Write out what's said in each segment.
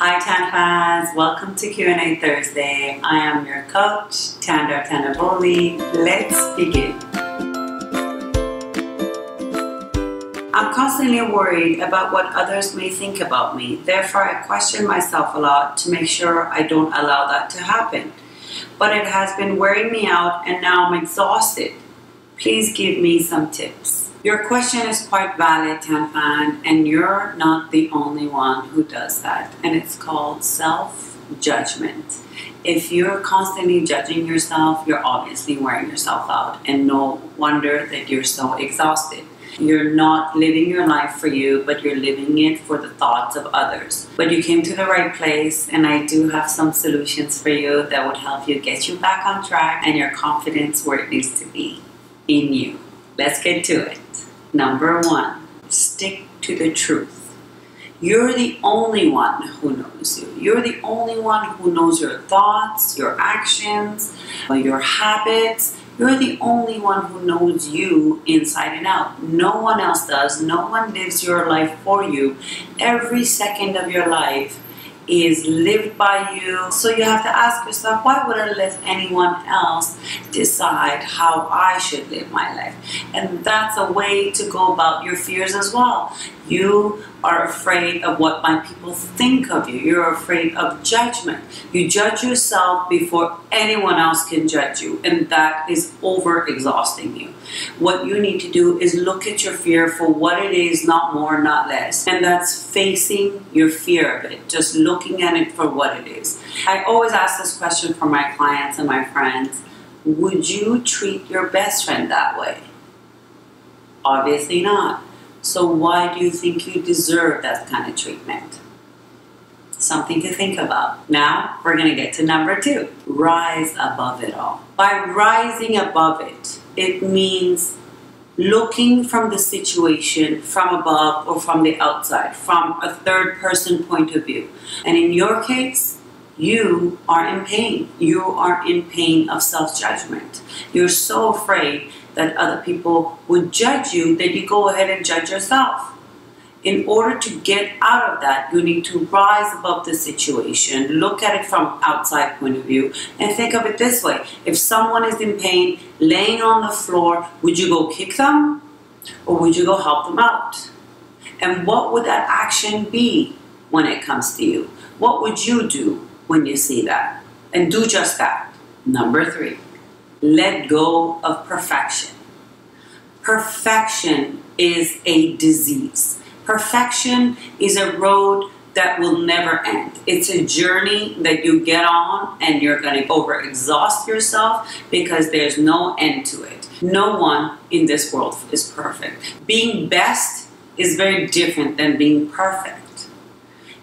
Hi Tan fans, welcome to Q&A Thursday. I am your coach, Tanda Tanaboli. Let's begin. I'm constantly worried about what others may think about me. Therefore, I question myself a lot to make sure I don't allow that to happen. But it has been wearing me out and now I'm exhausted. Please give me some tips. Your question is quite valid, Tan Fan, and you're not the only one who does that. And it's called self-judgment. If you're constantly judging yourself, you're obviously wearing yourself out, and no wonder that you're so exhausted. You're not living your life for you, but you're living it for the thoughts of others. But you came to the right place, and I do have some solutions for you that would help you get you back on track and your confidence where it needs to be, in you. Let's get to it. Number one, stick to the truth. You're the only one who knows you. You're the only one who knows your thoughts, your actions, your habits. You're the only one who knows you inside and out. No one else does. No one lives your life for you. Every second of your life is lived by you. So you have to ask yourself, why would I let anyone else decide how I should live my life? And that's a way to go about your fears as well. You are afraid of what my people think of you. You're afraid of judgment. You judge yourself before anyone else can judge you, and that is over-exhausting you. What you need to do is look at your fear for what it is, not more, not less. And that's facing your fear of it, just looking at it for what it is. I always ask this question for my clients and my friends. Would you treat your best friend that way? Obviously not. So why do you think you deserve that kind of treatment? Something to think about. Now we're going to get to number two. Rise above it all. By rising above it, it means looking from the situation from above or from the outside, from a third person point of view. And in your case, you are in pain. You are in pain of self-judgment. You're so afraid that other people would judge you that you go ahead and judge yourself. In order to get out of that, you need to rise above the situation, look at it from outside point of view, and think of it this way. If someone is in pain, laying on the floor, would you go kick them? Or would you go help them out? And what would that action be when it comes to you? What would you do when you see that? And do just that. Number three, let go of perfection. Perfection is a disease. Perfection is a road that will never end. It's a journey that you get on and you're going to overexhaust yourself because there's no end to it. No one in this world is perfect. Being best is very different than being perfect.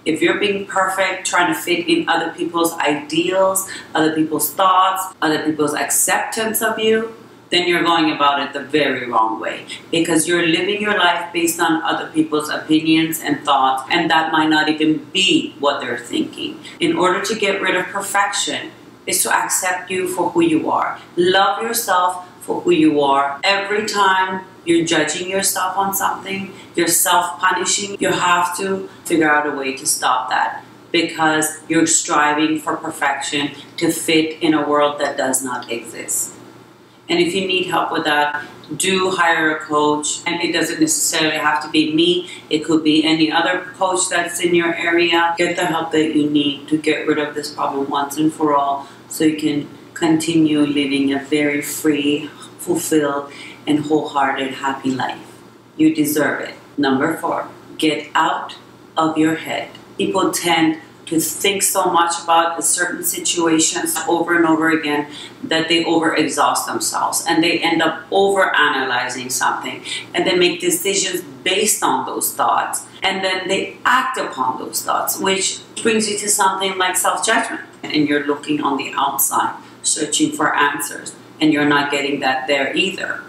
If you're being perfect, trying to fit in other people's ideals, other people's thoughts, other people's acceptance of you, then you're going about it the very wrong way, because you're living your life based on other people's opinions and thoughts, and that might not even be what they're thinking. In order to get rid of perfection is to accept you for who you are. Love yourself for who you are. Every time you're judging yourself on something, you're self-punishing, you have to figure out a way to stop that, because you're striving for perfection to fit in a world that does not exist. And if you need help with that, do hire a coach. And it doesn't necessarily have to be me. It could be any other coach that's in your area. Get the help that you need to get rid of this problem once and for all, so you can continue living a very free, fulfilled, and wholehearted, happy life. You deserve it. Number four, get out of your head. People tend to think so much about certain situations over and over again that they overexhaust themselves, and they end up overanalyzing something, and they make decisions based on those thoughts, and then they act upon those thoughts, which brings you to something like self-judgment. And you're looking on the outside, searching for answers, and you're not getting that there either.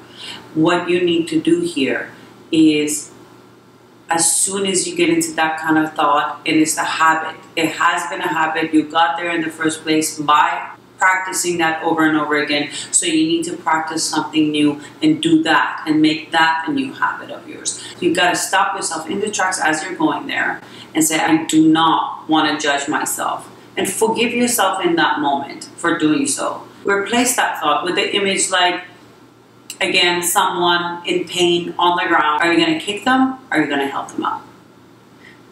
What you need to do here is, as soon as you get into that kind of thought, and it's a habit, it has been a habit, you got there in the first place by practicing that over and over again. So you need to practice something new and do that and make that a new habit of yours. You've got to stop yourself in the tracks as you're going there and say, I do not want to judge myself. And forgive yourself in that moment for doing so. Replace that thought with the image like, again, someone in pain on the ground. Are you going to kick them? Or are you going to help them up?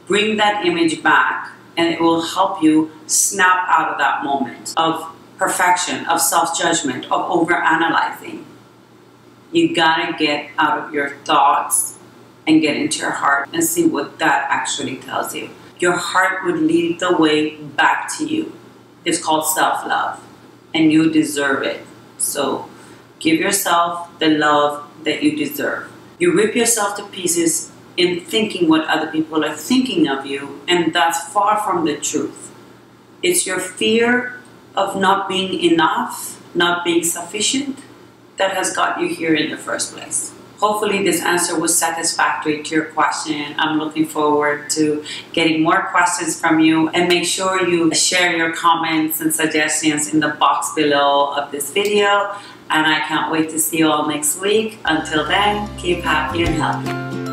Bring that image back, and it will help you snap out of that moment of perfection, of self-judgment, of overanalyzing. You gotta get out of your thoughts and get into your heart and see what that actually tells you. Your heart would lead the way back to you. It's called self-love, and you deserve it. So give yourself the love that you deserve. You rip yourself to pieces in thinking what other people are thinking of you, and that's far from the truth. It's your fear of not being enough, not being sufficient, that has got you here in the first place. Hopefully this answer was satisfactory to your question. I'm looking forward to getting more questions from you, and make sure you share your comments and suggestions in the box below of this video. And I can't wait to see you all next week. Until then, keep happy and healthy.